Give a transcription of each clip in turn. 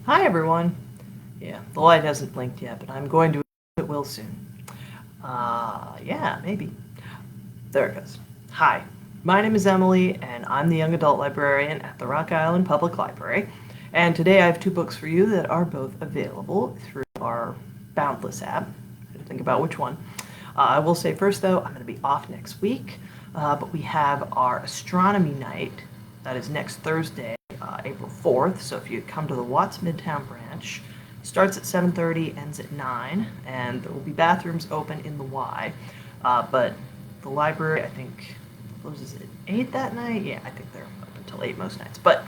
Hi everyone. Yeah, the light hasn't blinked yet, but I'm going to. It will soon. Yeah, maybe. There it goes. Hi, my name is Emily, and I'm the young adult librarian at the Rock Island Public Library. And today I have two books for you that are both available through our Boundless app. I had to think about which one. I will say first, though, I'm going to be off next week, but we have our astronomy night. That is next Thursday, April 4th. So if you come to the Watts Midtown branch, starts at 7:30, ends at 9, and there will be bathrooms open in the Y. But the library, I think, closes at 8 that night. Yeah, I think they're open until 8 most nights. But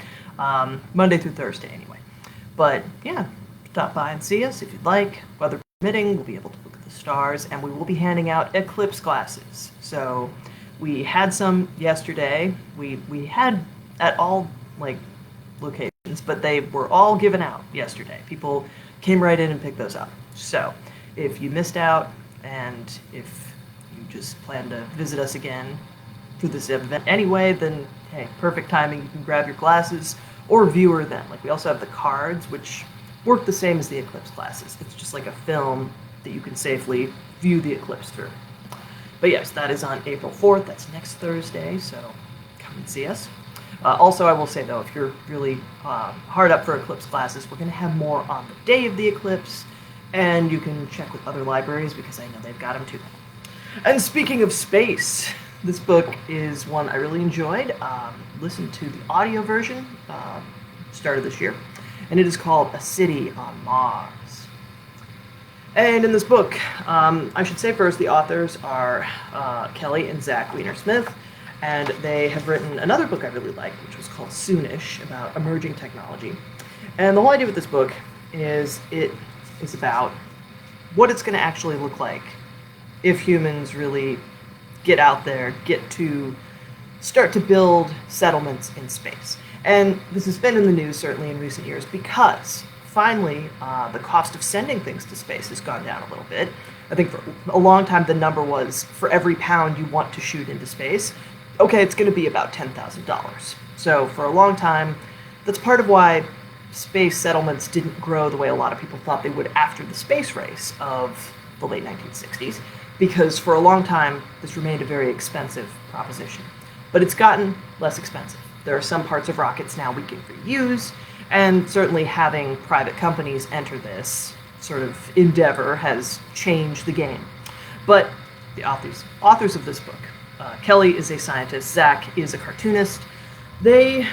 Monday through Thursday, anyway. But yeah, stop by and see us if you'd like. Weather permitting, we'll be able to look at the stars, and we will be handing out eclipse glasses. So we had some yesterday. We had at all locations, but they were all given out yesterday. People came right in and picked those up. So if you missed out, and if you just plan to visit us again for this event anyway, then hey, perfect timing. You can grab your glasses or viewer them. Like, we also have the cards, which work the same as the eclipse glasses. It's just like a film that you can safely view the eclipse through. But yes, that is on April 4th. That's next Thursday, so come and see us. Also, I will say, though, if you're really hard up for eclipse classes, we're going to have more on the day of the eclipse, and you can check with other libraries because I know they've got them too. And speaking of space, this book is one I really enjoyed. Listened to the audio version, started this year, and it is called A City on Mars. And in this book, I should say first, the authors are Kelly and Zach Weinersmith. And they have written another book I really liked, which was called Soonish, about emerging technology. And the whole idea with this book is it is about what it's going to actually look like if humans really get out there, get to start to build settlements in space. And this has been in the news, certainly in recent years, because finally the cost of sending things to space has gone down a little bit. I think for a long time the number was, for every pound you want to shoot into space, okay, it's going to be about $10,000. So for a long time, that's part of why space settlements didn't grow the way a lot of people thought they would after the space race of the late 1960s, because for a long time, this remained a very expensive proposition. But it's gotten less expensive. There are some parts of rockets now we can reuse, and certainly having private companies enter this sort of endeavor has changed the game. But the authors of this book, Kelly is a scientist, Zach is a cartoonist. They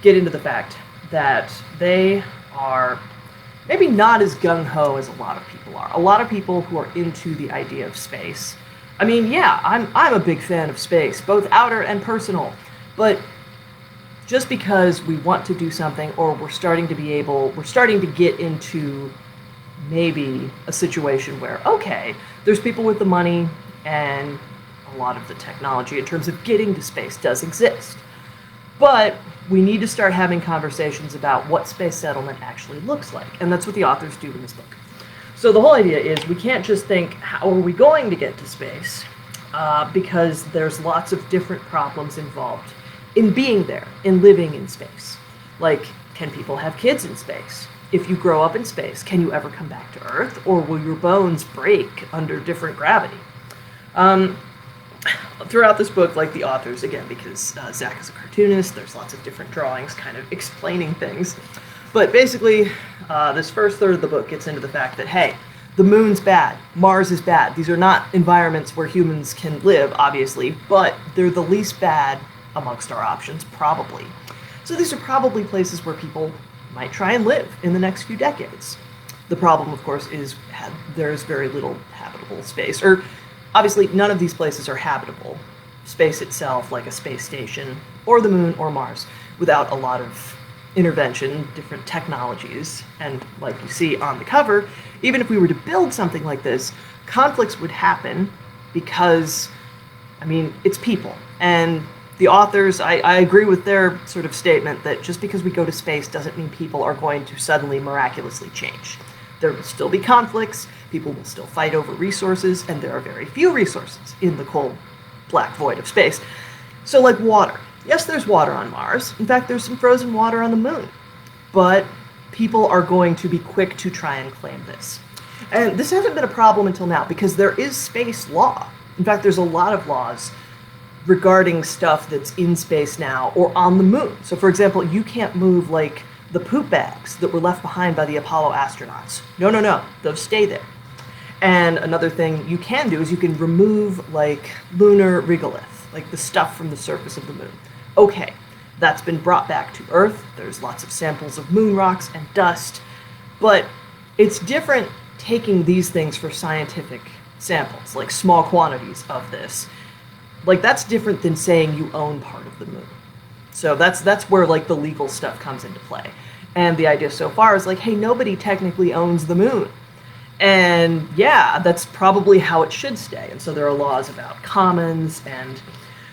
get into the fact that they are maybe not as gung-ho as a lot of people are. A lot of people who are into the idea of space. I mean, yeah, I'm a big fan of space, both outer and personal. But just because we want to do something, or we're starting to get into maybe a situation where, okay, there's people with the money, and a lot of the technology in terms of getting to space does exist. But we need to start having conversations about what space settlement actually looks like. And that's what the authors do in this book. So the whole idea is we can't just think, how are we going to get to space? Because there's lots of different problems involved in being there, in living in space. Like, can people have kids in space? If you grow up in space, can you ever come back to Earth? Or will your bones break under different gravity? Throughout this book, like the authors, again, because Zach is a cartoonist, there's lots of different drawings kind of explaining things. But basically, this first third of the book gets into the fact that, hey, the moon's bad, Mars is bad. These are not environments where humans can live, obviously, but they're the least bad amongst our options, probably. So these are probably places where people might try and live in the next few decades. The problem, of course, is there's very little habitable space, or obviously, none of these places are habitable. Space itself, like a space station, or the moon, or Mars, without a lot of intervention, different technologies. And like you see on the cover, even if we were to build something like this, conflicts would happen because, I mean, it's people. And the authors, I agree with their sort of statement that just because we go to space doesn't mean people are going to suddenly miraculously change. There will still be conflicts, people will still fight over resources, and there are very few resources in the cold, black void of space. So like water. Yes, there's water on Mars. In fact, there's some frozen water on the moon. But people are going to be quick to try and claim this. And this hasn't been a problem until now because there is space law. In fact, there's a lot of laws regarding stuff that's in space now or on the moon. So for example, you can't move like the poop bags that were left behind by the Apollo astronauts. No, those stay there. And another thing you can do is you can remove like lunar regolith, like the stuff from the surface of the moon. Okay, that's been brought back to Earth. There's lots of samples of moon rocks and dust, but it's different taking these things for scientific samples, like small quantities of this. Like that's different than saying you own part of the moon. So that's where like the legal stuff comes into play. And the idea so far is like, hey, nobody technically owns the moon. And yeah, that's probably how it should stay. And so there are laws about commons, and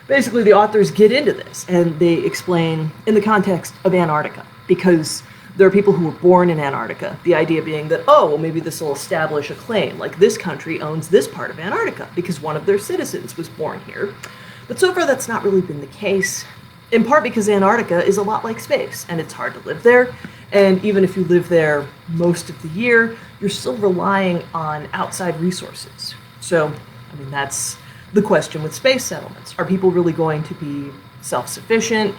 basically the authors get into this and they explain in the context of Antarctica, because there are people who were born in Antarctica. The idea being that, oh, well, maybe this will establish a claim, like this country owns this part of Antarctica because one of their citizens was born here. But so far that's not really been the case, in part because Antarctica is a lot like space and it's hard to live there. And even if you live there most of the year, you're still relying on outside resources. So, I mean, that's the question with space settlements. Are people really going to be self-sufficient?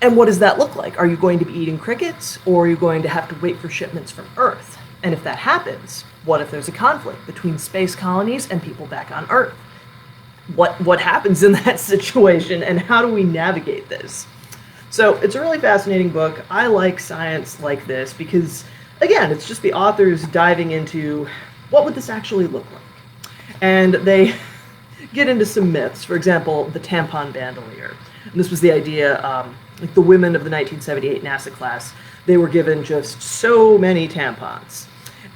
And what does that look like? Are you going to be eating crickets, or are you going to have to wait for shipments from Earth? And if that happens, what if there's a conflict between space colonies and people back on Earth? What happens in that situation, and how do we navigate this? So it's a really fascinating book. I like science like this because, again, it's just the authors diving into what would this actually look like. And they get into some myths. For example, the tampon bandolier. And this was the idea, like the women of the 1978 NASA class, they were given just so many tampons.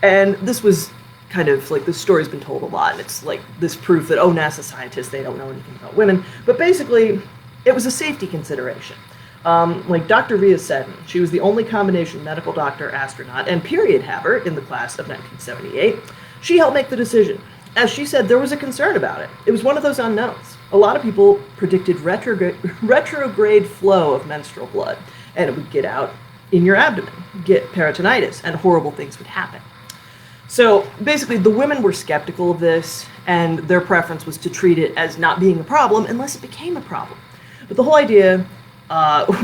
And this was kind of like, this story's been told a lot, and it's like this proof that, oh, NASA scientists, they don't know anything about women. But basically, it was a safety consideration. Like Dr. Rhea Seddon, she was the only combination medical doctor, astronaut, and period haver in the class of 1978. She helped make the decision. As she said, there was a concern about it. It was one of those unknowns. A lot of people predicted retrograde flow of menstrual blood, and it would get out in your abdomen, get peritonitis, and horrible things would happen. So basically, the women were skeptical of this, and their preference was to treat it as not being a problem unless it became a problem. But the whole idea,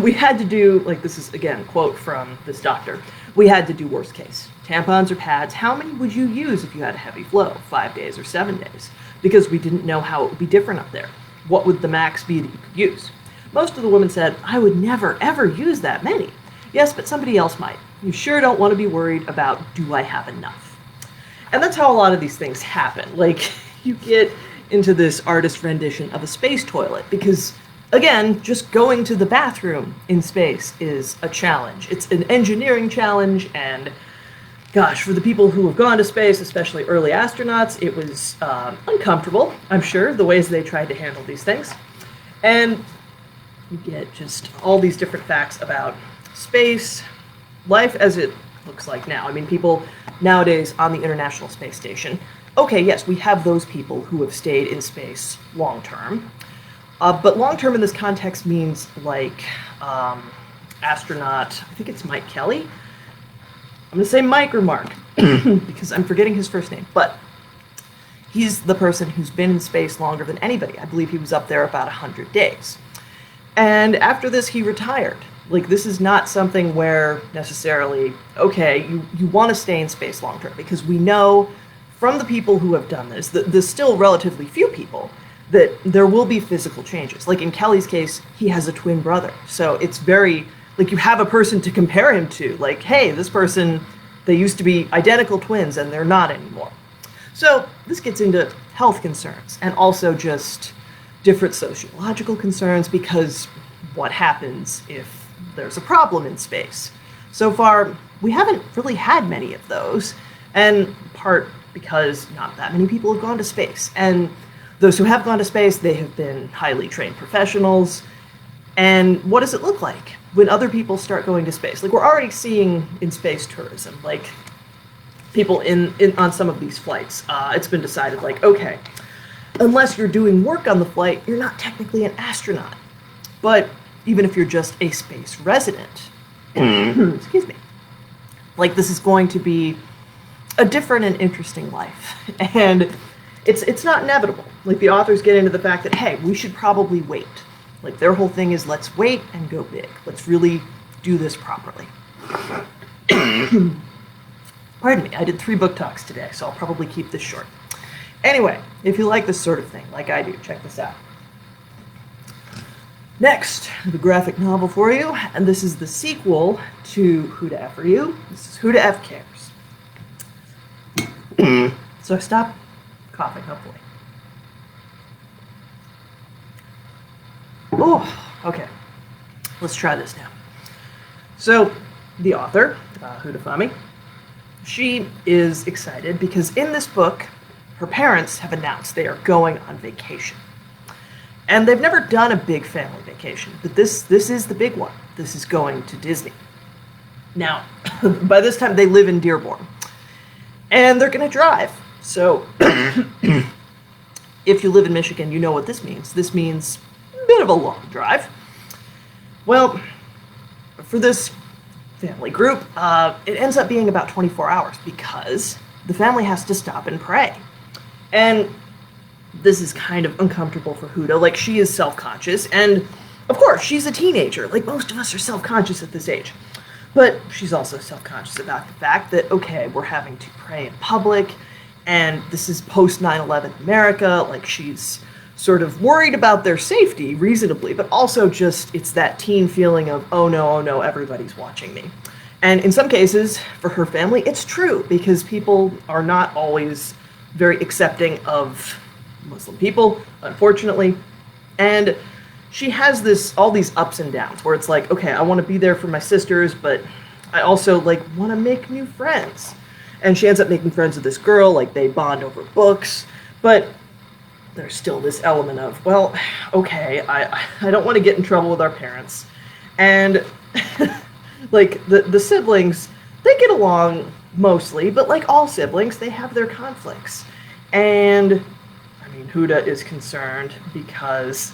we had to do, like this is, again, quote from this doctor, we had to do worst case. Tampons or pads, how many would you use if you had a heavy flow, 5 days or 7 days? Because we didn't know how it would be different up there. What would the max be that you could use? Most of the women said, I would never, ever use that many. Yes, but somebody else might. You sure don't want to be worried about, do I have enough? And that's how a lot of these things happen. Like, you get into this artist rendition of a space toilet because, again, just going to the bathroom in space is a challenge. It's an engineering challenge, and gosh, for the people who have gone to space, especially early astronauts, it was uncomfortable, I'm sure, the ways they tried to handle these things. And you get just all these different facts about space, life as it looks like now. I mean, people nowadays on the International Space Station, okay, yes, we have those people who have stayed in space long term. But long-term in this context means like astronaut, I think it's Mike Kelly. I'm going to say Mike or Mark because I'm forgetting his first name. But he's the person who's been in space longer than anybody. I believe he was up there about 100 days. And after this, he retired. Like, this is not something where necessarily, okay, you want to stay in space long-term because we know from the people who have done this, that there's still relatively few people, that there will be physical changes. Like in Kelly's case, he has a twin brother. So it's very, like you have a person to compare him to. Like, hey, this person, they used to be identical twins and they're not anymore. So this gets into health concerns and also just different sociological concerns because what happens if there's a problem in space? So far, we haven't really had many of those, and part because not that many people have gone to space. And those who have gone to space, they have been highly trained professionals. And what does it look like when other people start going to space? Like, we're already seeing in space tourism, like people on some of these flights, it's been decided, like, okay, unless you're doing work on the flight, you're not technically an astronaut. But even if you're just a space resident, excuse me, Like, this is going to be a different and interesting life. And it's not inevitable. Like, the authors get into the fact that, hey, we should probably wait. Like, their whole thing is, let's wait and go big. Let's really do this properly. Pardon me, I did 3 book talks today, so I'll probably keep this short. Anyway, if you like this sort of thing, like I do, check this out. Next, the graphic novel for you, and this is the sequel to Huda F for You. This is Huda F Cares. So stop coughing, hopefully. Oh, okay. Let's try this now. So, the author, Huda Fahmy, she is excited because in this book, her parents have announced they are going on vacation. And they've never done a big family vacation, but this is the big one. This is going to Disney. Now, by this time, they live in Dearborn. And they're going to drive. So, if you live in Michigan, you know what this means. This means a bit of a long drive. Well, for this family group, it ends up being about 24 hours because the family has to stop and pray. And this is kind of uncomfortable for Huda. Like, she is self-conscious, and of course, she's a teenager. Like, most of us are self-conscious at this age. But she's also self-conscious about the fact that, okay, we're having to pray in public, and this is post-9/11 America. Like, she's sort of worried about their safety, reasonably, but also just, it's that teen feeling of, oh no, everybody's watching me. And in some cases, for her family, it's true, because people are not always very accepting of Muslim people, unfortunately. And she has all these ups and downs, where it's like, okay, I want to be there for my sisters, but I also, like, want to make new friends. And she ends up making friends with this girl, like, they bond over books, but there's still this element of, well, okay, I don't want to get in trouble with our parents. And, like, the siblings, they get along mostly, but like all siblings, they have their conflicts. And, I mean, Huda is concerned because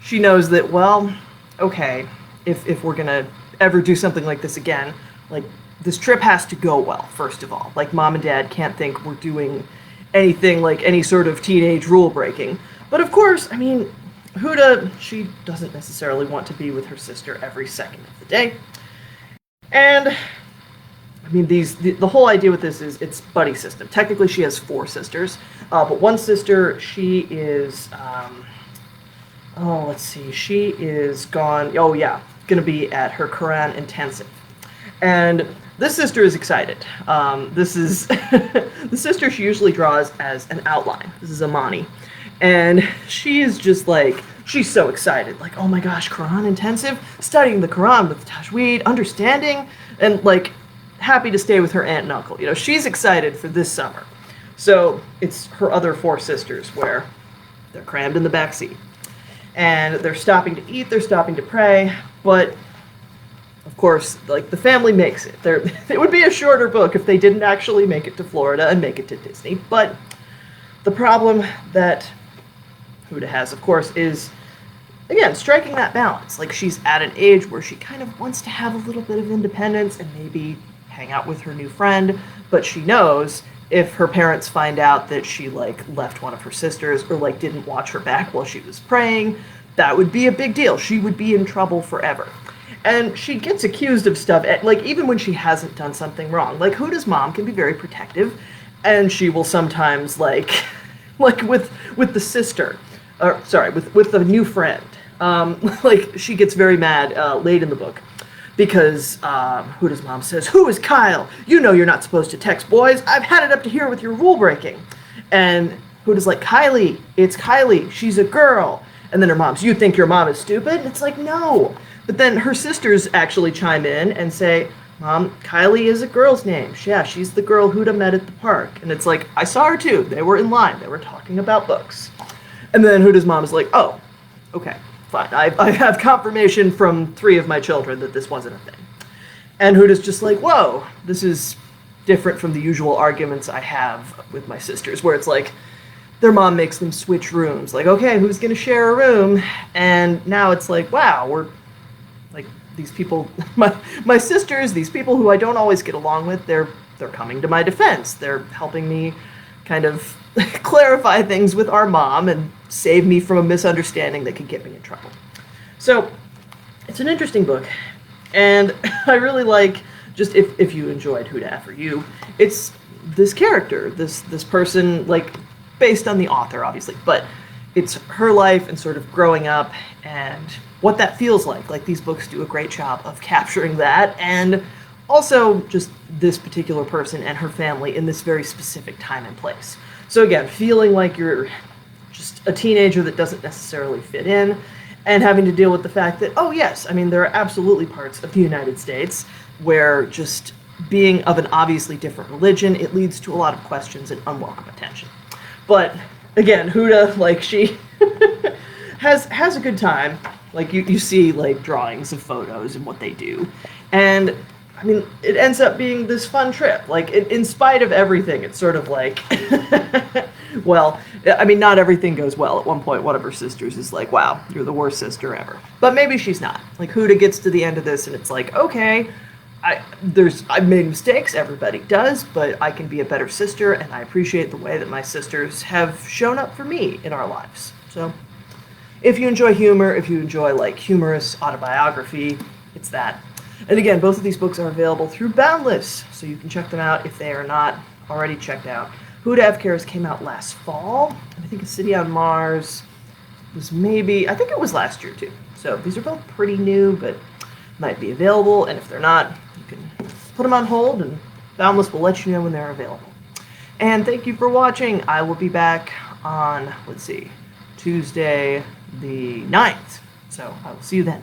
she knows that, well, okay, if we're going to ever do something like this again, like, this trip has to go well, first of all. Like, mom and dad can't think we're doing anything like any sort of teenage rule breaking. But of course, I mean, Huda, she doesn't necessarily want to be with her sister every second of the day. And, I mean, the whole idea with this is it's buddy system. Technically, she has 4 sisters, but one sister, she is, she is going to be at her Quran intensive. And this sister is excited. This is the sister she usually draws as an outline. This is Amani. And she is just like, she's so excited. Like, oh my gosh, Quran intensive? Studying the Quran with tajweed, understanding, and like happy to stay with her aunt and uncle. You know, she's excited for this summer. So it's her other 4 sisters where they're crammed in the back seat. And they're stopping to eat, they're stopping to pray, but of course, like, the family makes it. It would be a shorter book if they didn't actually make it to Florida and make it to Disney. But the problem that Huda has, of course, is, again, striking that balance. Like, she's at an age where she kind of wants to have a little bit of independence and maybe hang out with her new friend, but she knows if her parents find out that she, like, left one of her sisters or, like, didn't watch her back while she was praying, that would be a big deal. She would be in trouble forever. And she gets accused of stuff, like, even when she hasn't done something wrong. Like, Huda's mom can be very protective, and she will sometimes, like with the sister, with the new friend, like, she gets very mad late in the book because Huda's mom says, "Who is Kyle? You know you're not supposed to text boys. I've had it up to here with your rule breaking." And Huda's like, "Kylie, it's Kylie. She's a girl." And then her mom's, "You think your mom is stupid?" And it's like, no. But then her sisters actually chime in and say, "Mom, Kylie is a girl's name. Yeah, she's the girl Huda met at the park." And it's like, I saw her too. They were in line. They were talking about books. And then Huda's mom is like, "Oh, okay, fine. I have confirmation from 3 of my children that this wasn't a thing." And Huda's just like, whoa, this is different from the usual arguments I have with my sisters, where it's like, their mom makes them switch rooms. Like, okay, who's going to share a room? And now it's like, wow, we're Like these people, my sisters, these people who I don't always get along with, they're coming to my defense. They're helping me kind of clarify things with our mom and save me from a misunderstanding that could get me in trouble. So it's an interesting book, and I really like, just if you enjoyed Huda F or you, it's this character, this person, like based on the author obviously, but it's her life and sort of growing up and what that feels like. Like these books do a great job of capturing that, and also just this particular person and her family in this very specific time and place. So again, feeling like you're just a teenager that doesn't necessarily fit in, and having to deal with the fact that, oh yes, I mean, there are absolutely parts of the United States where just being of an obviously different religion, it leads to a lot of questions and unwelcome attention. But again, Huda, like, she has a good time. Like you see like drawings of photos and what they do, and I mean, it ends up being this fun trip. Like, in spite of everything, it's sort of like, well, I mean, not everything goes well. At one point, one of her sisters is like, wow, you're the worst sister ever. But maybe she's not. Like, Huda gets to the end of this, and it's like, okay, I've made mistakes, everybody does, but I can be a better sister, and I appreciate the way that my sisters have shown up for me in our lives. So, if you enjoy humor, if you enjoy, like, humorous autobiography, it's that. And again, both of these books are available through Boundless, so you can check them out if they are not already checked out. Huda F Cares came out last fall, and I think A City on Mars was maybe, I think it was last year too. So these are both pretty new, but might be available, and if they're not, you can put them on hold, and Boundless will let you know when they're available. And thank you for watching. I will be back on, let's see, Tuesday the 9th. So I will see you then.